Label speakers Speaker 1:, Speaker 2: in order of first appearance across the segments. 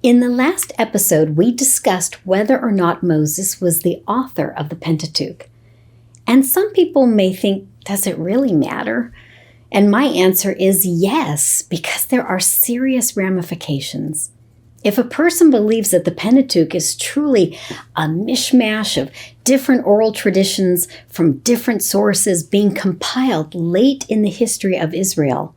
Speaker 1: In the last episode, we discussed whether or not Moses was the author of the Pentateuch. And some people may think, does it really matter? And my answer is yes, because there are serious ramifications. If a person believes that the Pentateuch is truly a mishmash of different oral traditions from different sources being compiled late in the history of Israel,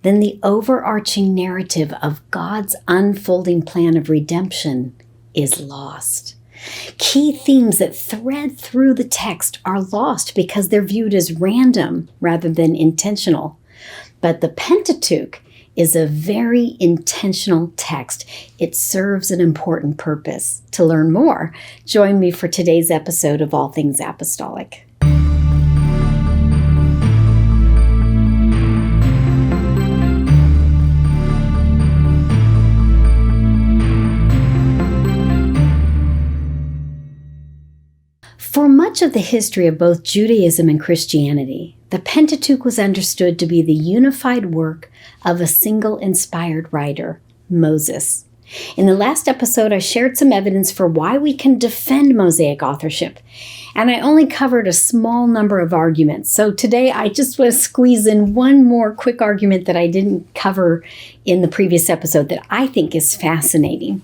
Speaker 1: then the overarching narrative of God's unfolding plan of redemption is lost. Key themes that thread through the text are lost because they're viewed as random rather than intentional. But the Pentateuch is a very intentional text. It serves an important purpose. To learn more, join me for today's episode of All Things Apostolic. For much of the history of both Judaism and Christianity, the Pentateuch was understood to be the unified work of a single inspired writer, Moses. In the last episode, I shared some evidence for why we can defend Mosaic authorship, and I only covered a small number of arguments. So today, I just want to squeeze in one more quick argument that I didn't cover in the previous episode that I think is fascinating.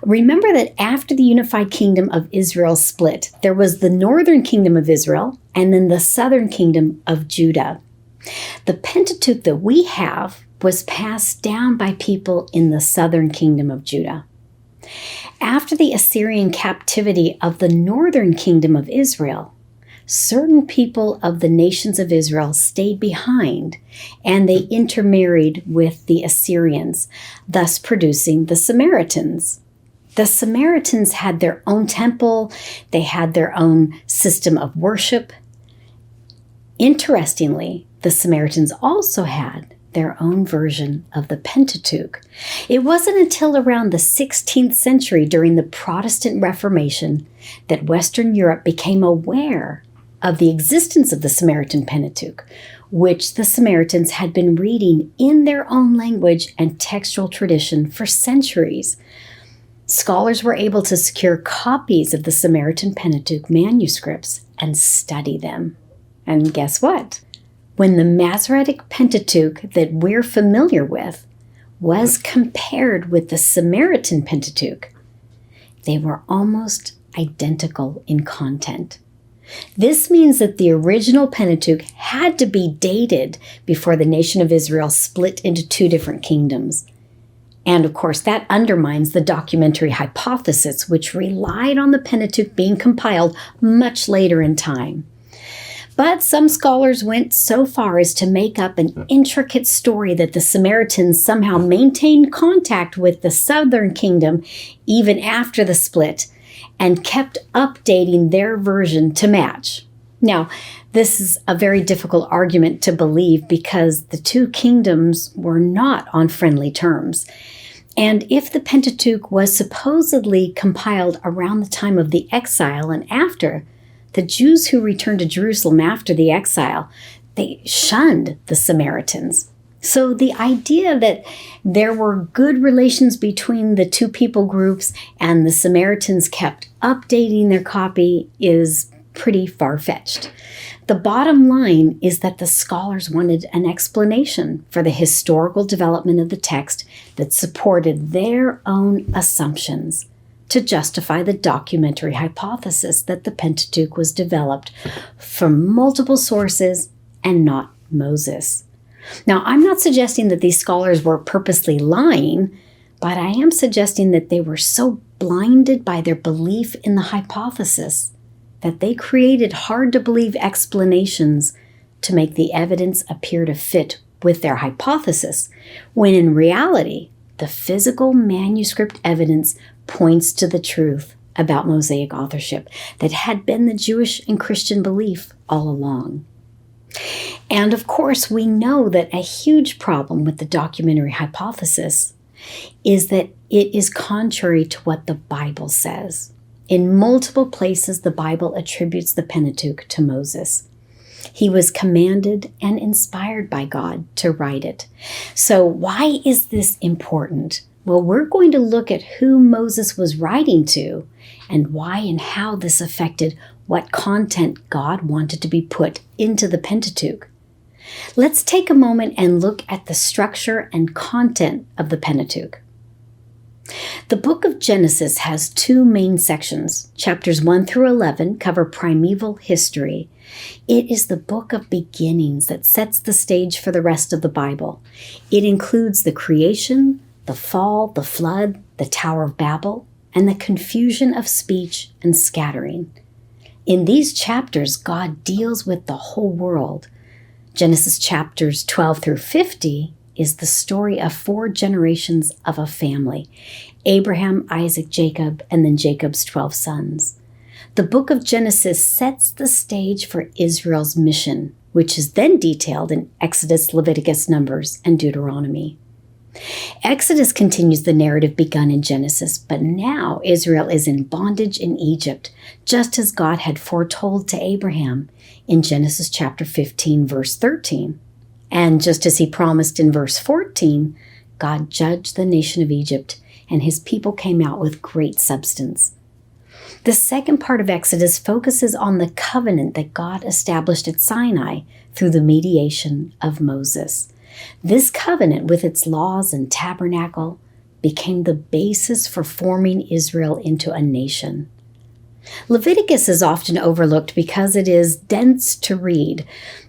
Speaker 1: Remember that after the unified kingdom of Israel split, there was the northern kingdom of Israel and then the southern kingdom of Judah. The Pentateuch that we have was passed down by people in the southern kingdom of Judah. After the Assyrian captivity of the northern kingdom of Israel, certain people of the nations of Israel stayed behind and they intermarried with the Assyrians, thus producing the Samaritans. The Samaritans had their own temple, they had their own system of worship. Interestingly, the Samaritans also had their own version of the Pentateuch. It wasn't until around the 16th century during the Protestant Reformation that Western Europe became aware of the existence of the Samaritan Pentateuch, which the Samaritans had been reading in their own language and textual tradition for centuries. Scholars were able to secure copies of the Samaritan Pentateuch manuscripts and study them. And guess what? When the Masoretic Pentateuch that we're familiar with was compared with the Samaritan Pentateuch, they were almost identical in content. This means that the original Pentateuch had to be dated before the nation of Israel split into two different kingdoms. And of course, that undermines the documentary hypothesis, which relied on the Pentateuch being compiled much later in time. But some scholars went so far as to make up an intricate story that the Samaritans somehow maintained contact with the southern kingdom even after the split and kept updating their version to match. Now, this is a very difficult argument to believe because the two kingdoms were not on friendly terms. And if the Pentateuch was supposedly compiled around the time of the exile and after, the Jews who returned to Jerusalem after the exile, they shunned the Samaritans. So the idea that there were good relations between the two people groups and the Samaritans kept updating their copy is pretty far-fetched. The bottom line is that the scholars wanted an explanation for the historical development of the text that supported their own assumptions to justify the documentary hypothesis that the Pentateuch was developed from multiple sources and not Moses. Now, I'm not suggesting that these scholars were purposely lying, but I am suggesting that they were so blinded by their belief in the hypothesis that they created hard-to-believe explanations to make the evidence appear to fit with their hypothesis, when in reality, the physical manuscript evidence points to the truth about Mosaic authorship that had been the Jewish and Christian belief all along. And of course, we know that a huge problem with the documentary hypothesis is that it is contrary to what the Bible says. In multiple places, the Bible attributes the Pentateuch to Moses. He was commanded and inspired by God to write it. So why is this important? Well, we're going to look at who Moses was writing to and why and how this affected what content God wanted to be put into the Pentateuch. Let's take a moment and look at the structure and content of the Pentateuch. The book of Genesis has two main sections. Chapters 1 through 11 cover primeval history. It is the book of beginnings that sets the stage for the rest of the Bible. It includes the creation, the fall, the flood, the Tower of Babel, and the confusion of speech and scattering. In these chapters, God deals with the whole world. Genesis chapters 12 through 50 is the story of 4 generations of a family: Abraham, Isaac, Jacob, and then Jacob's 12 sons. The book of Genesis sets the stage for Israel's mission, which is then detailed in Exodus, Leviticus, Numbers, and Deuteronomy. Exodus continues the narrative begun in Genesis, but now Israel is in bondage in Egypt, just as God had foretold to Abraham in Genesis chapter 15, verse 13. And just as he promised in verse 14, God judged the nation of Egypt, and his people came out with great substance. The second part of Exodus focuses on the covenant that God established at Sinai through the mediation of Moses. This covenant, with its laws and tabernacle, became the basis for forming Israel into a nation. Leviticus is often overlooked because it is dense to read,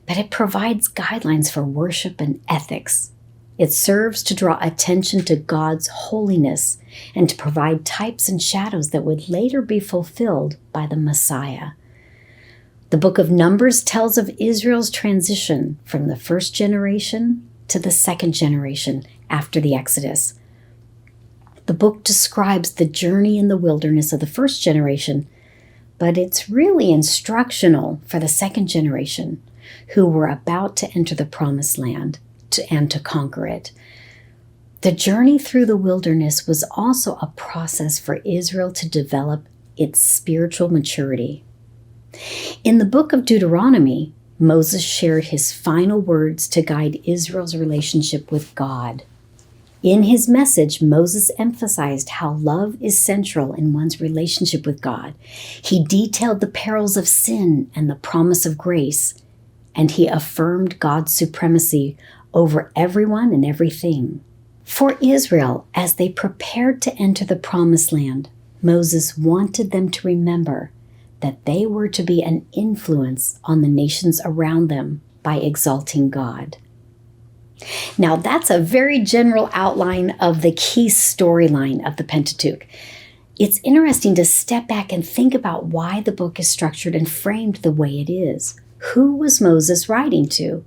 Speaker 1: but it provides guidelines for worship and ethics. It serves to draw attention to God's holiness and to provide types and shadows that would later be fulfilled by the Messiah. The book of Numbers tells of Israel's transition from the first generation to the second generation after the Exodus. The book describes the journey in the wilderness of the first generation, but it's really instructional for the second generation who were about to enter the promised land and to conquer it. The journey through the wilderness was also a process for Israel to develop its spiritual maturity. In the book of Deuteronomy, Moses shared his final words to guide Israel's relationship with God. In his message, Moses emphasized how love is central in one's relationship with God. He detailed the perils of sin and the promise of grace, and he affirmed God's supremacy over everyone and everything. For Israel, as they prepared to enter the promised land, Moses wanted them to remember that they were to be an influence on the nations around them by exalting God. Now, that's a very general outline of the key storyline of the Pentateuch. It's interesting to step back and think about why the book is structured and framed the way it is. Who was Moses writing to?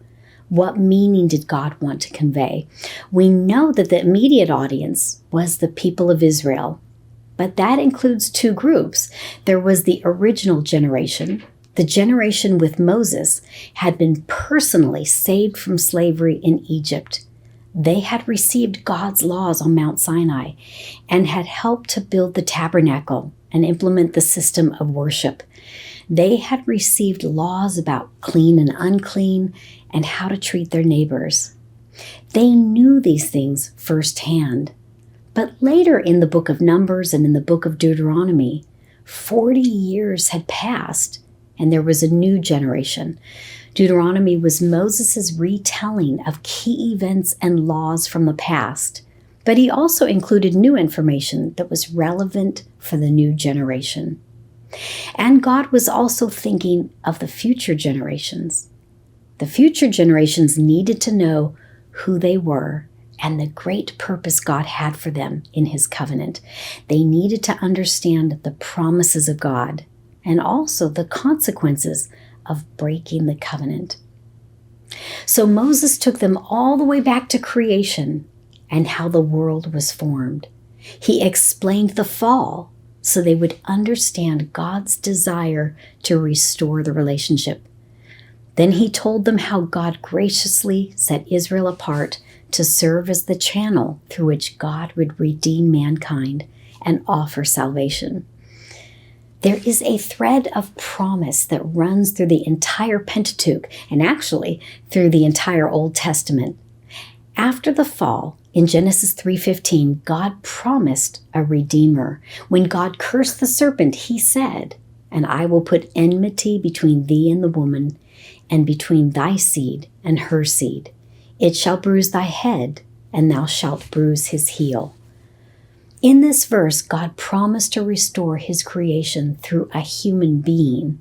Speaker 1: What meaning did God want to convey? We know that the immediate audience was the people of Israel, but that includes 2 groups. There was the original generation. The generation with Moses had been personally saved from slavery in Egypt. They had received God's laws on Mount Sinai and had helped to build the tabernacle and implement the system of worship. They had received laws about clean and unclean and how to treat their neighbors. They knew these things firsthand. But later in the book of Numbers and in the book of Deuteronomy, 40 years had passed and there was a new generation. Deuteronomy was Moses' retelling of key events and laws from the past, but he also included new information that was relevant for the new generation. And God was also thinking of the future generations. The future generations needed to know who they were and the great purpose God had for them in his covenant. They needed to understand the promises of God and also the consequences of breaking the covenant. So Moses took them all the way back to creation and how the world was formed. He explained the fall so they would understand God's desire to restore the relationship. Then he told them how God graciously set Israel apart to serve as the channel through which God would redeem mankind and offer salvation. There is a thread of promise that runs through the entire Pentateuch and actually through the entire Old Testament. After the fall, In Genesis 3:15, God promised a redeemer. When God cursed the serpent, he said, "And I will put enmity between thee and the woman, and between thy seed and her seed. It shall bruise thy head, and thou shalt bruise his heel." In this verse, God promised to restore his creation through a human being.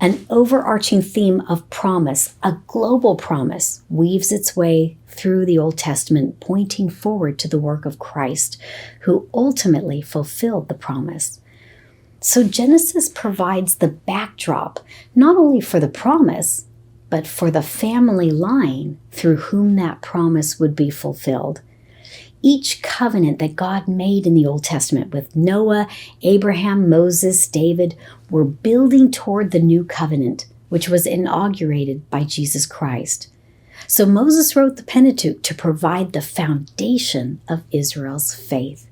Speaker 1: An overarching theme of promise, a global promise, weaves its way through the Old Testament, pointing forward to the work of Christ, who ultimately fulfilled the promise. So Genesis provides the backdrop, not only for the promise, but for the family line through whom that promise would be fulfilled. Each covenant that God made in the Old Testament with Noah, Abraham, Moses, David, were building toward the new covenant, which was inaugurated by Jesus Christ. So Moses wrote the Pentateuch to provide the foundation of Israel's faith.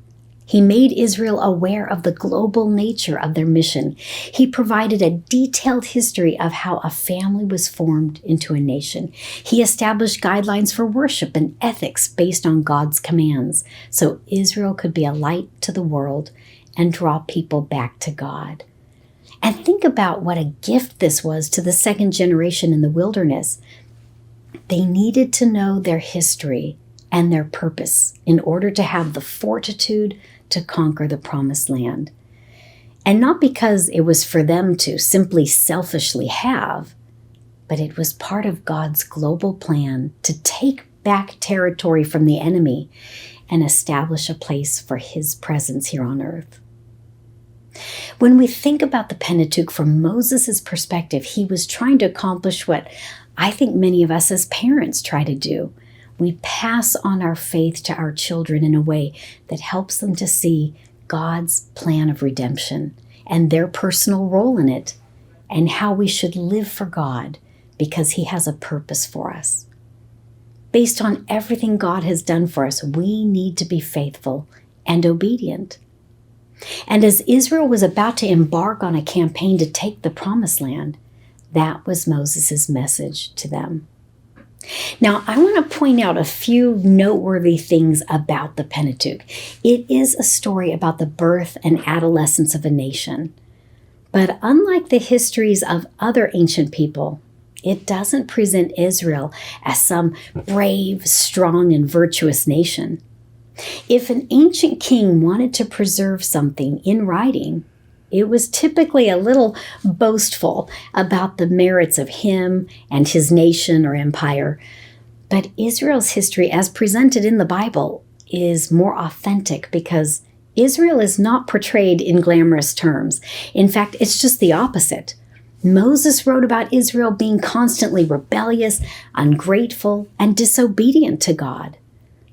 Speaker 1: He made Israel aware of the global nature of their mission. He provided a detailed history of how a family was formed into a nation. He established guidelines for worship and ethics based on God's commands, so Israel could be a light to the world and draw people back to God. And think about what a gift this was to the second generation in the wilderness. They needed to know their history and their purpose in order to have the fortitude to conquer the promised land. And not because it was for them to simply selfishly have, but it was part of God's global plan to take back territory from the enemy and establish a place for his presence here on earth. When we think about the Pentateuch from Moses' perspective, he was trying to accomplish what I think many of us as parents try to do. We pass on our faith to our children in a way that helps them to see God's plan of redemption and their personal role in it, and how we should live for God because he has a purpose for us. Based on everything God has done for us, we need to be faithful and obedient. And as Israel was about to embark on a campaign to take the promised land, that was Moses' message to them. Now, I want to point out a few noteworthy things about the Pentateuch. It is a story about the birth and adolescence of a nation. But unlike the histories of other ancient people, it doesn't present Israel as some brave, strong, and virtuous nation. If an ancient king wanted to preserve something in writing, it was typically a little boastful about the merits of him and his nation or empire. But Israel's history, as presented in the Bible, is more authentic because Israel is not portrayed in glamorous terms. In fact, it's just the opposite. Moses wrote about Israel being constantly rebellious, ungrateful, and disobedient to God.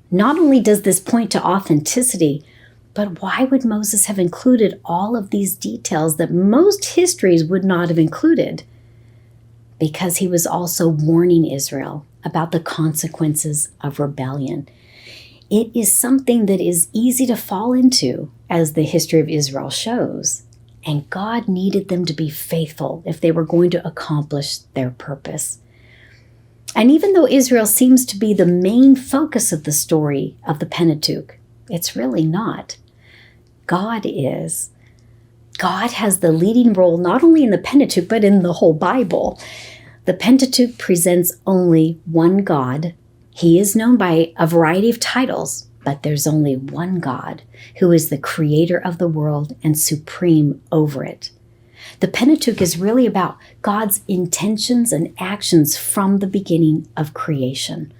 Speaker 1: Not only does this point to authenticity, but why would Moses have included all of these details that most histories would not have included? Because he was also warning Israel about the consequences of rebellion. It is something that is easy to fall into, as the history of Israel shows, and God needed them to be faithful if they were going to accomplish their purpose. And even though Israel seems to be the main focus of the story of the Pentateuch, it's really not. God is. God has the leading role not only in the Pentateuch, but in the whole Bible. The Pentateuch presents only one God. He is known by a variety of titles, but there's only one God who is the creator of the world and supreme over it. The Pentateuch is really about God's intentions and actions from the beginning of creation.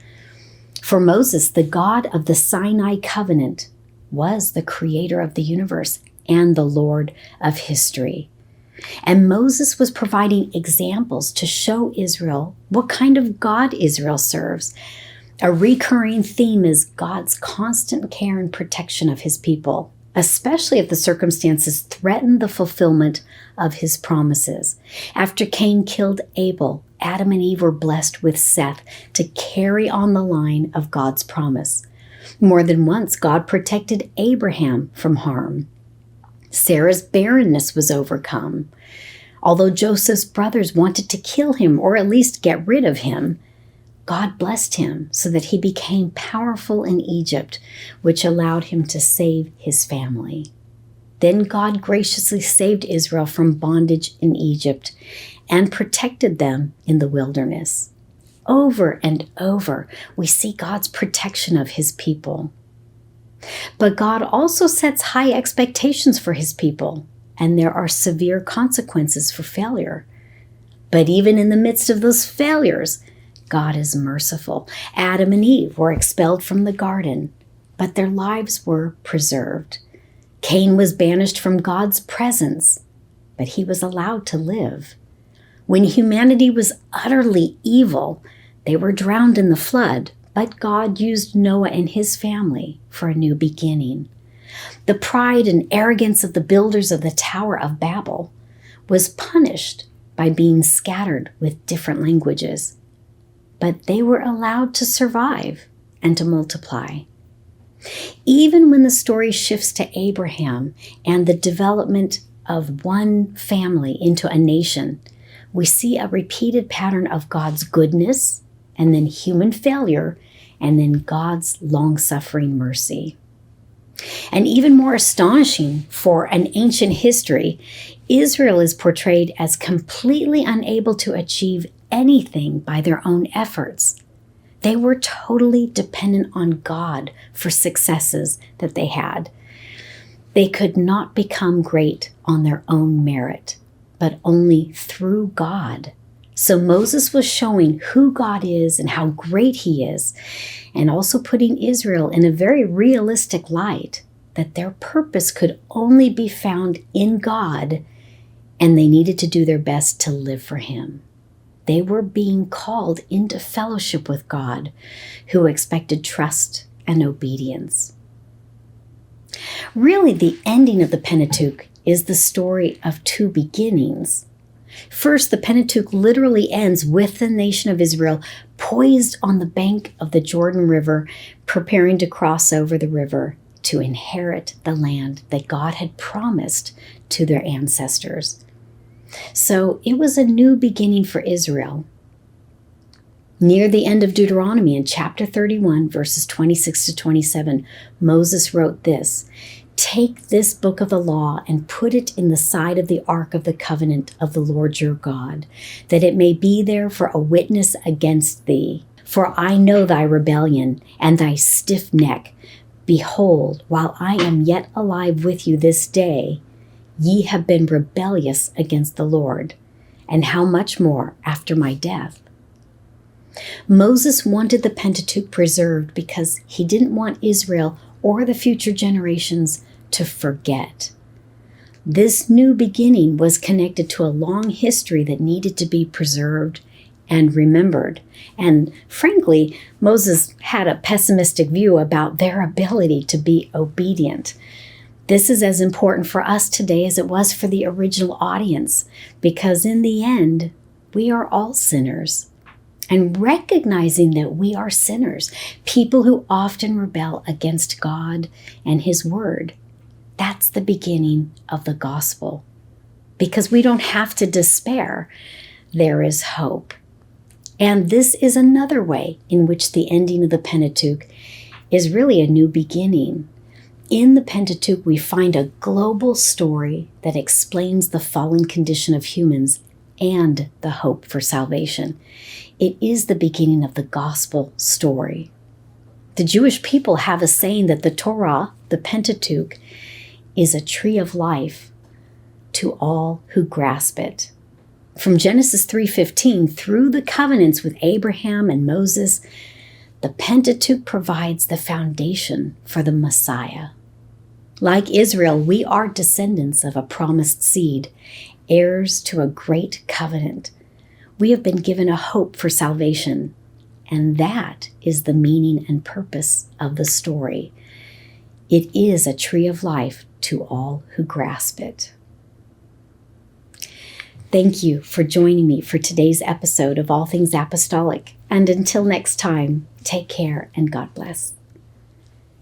Speaker 1: For Moses, the God of the Sinai covenant was the creator of the universe and the Lord of history. And Moses was providing examples to show Israel what kind of God Israel serves. A recurring theme is God's constant care and protection of his people, especially if the circumstances threaten the fulfillment of his promises. After Cain killed Abel, Adam and Eve were blessed with Seth to carry on the line of God's promise. More than once, God protected Abraham from harm. Sarah's barrenness was overcome. Although Joseph's brothers wanted to kill him or at least get rid of him, God blessed him so that he became powerful in Egypt, which allowed him to save his family. Then God graciously saved Israel from bondage in Egypt and protected them in the wilderness. Over and over, we see God's protection of his people. But God also sets high expectations for his people, and there are severe consequences for failure. But even in the midst of those failures, God is merciful. Adam and Eve were expelled from the garden, but their lives were preserved. Cain was banished from God's presence, but he was allowed to live. When humanity was utterly evil, they were drowned in the flood, but God used Noah and his family for a new beginning. The pride and arrogance of the builders of the Tower of Babel was punished by being scattered with different languages, but they were allowed to survive and to multiply. Even when the story shifts to Abraham and the development of one family into a nation, we see a repeated pattern of God's goodness and then human failure and then God's long-suffering mercy. And even more astonishing for an ancient history, Israel is portrayed as completely unable to achieve anything by their own efforts. They were totally dependent on God for successes that they had. They could not become great on their own merit, but only through God. So Moses was showing who God is and how great he is, and also putting Israel in a very realistic light, that their purpose could only be found in God, and they needed to do their best to live for him. They were being called into fellowship with God, who expected trust and obedience. Really, the ending of the Pentateuch is the story of two beginnings. First, the Pentateuch literally ends with the nation of Israel poised on the bank of the Jordan River, preparing to cross over the river to inherit the land that God had promised to their ancestors. So it was a new beginning for Israel. Near the end of Deuteronomy in chapter 31, verses 26 to 27, Moses wrote this: "Take this book of the law and put it in the side of the ark of the covenant of the Lord your God, that it may be there for a witness against thee. For I know thy rebellion and thy stiff neck. Behold, while I am yet alive with you this day, ye have been rebellious against the Lord, and how much more after my death?" Moses wanted the Pentateuch preserved because he didn't want Israel or the future generations to forget. This new beginning was connected to a long history that needed to be preserved and remembered. And frankly, Moses had a pessimistic view about their ability to be obedient. This is as important for us today as it was for the original audience, because in the end, we are all sinners. And recognizing that we are sinners, people who often rebel against God and his word, that's the beginning of the gospel. Because we don't have to despair. There is hope. And this is another way in which the ending of the Pentateuch is really a new beginning. In the Pentateuch, we find a global story that explains the fallen condition of humans and the hope for salvation. It is the beginning of the gospel story. The Jewish people have a saying that the Torah, the Pentateuch, is a tree of life to all who grasp it. From Genesis 3:15 through the covenants with Abraham and Moses, the Pentateuch provides the foundation for the Messiah. Like Israel, we are descendants of a promised seed, heirs to a great covenant. We have been given a hope for salvation, and that is the meaning and purpose of the story. It is a tree of life to all who grasp it. Thank you for joining me for today's episode of All Things Apostolic. And until next time, take care and God bless.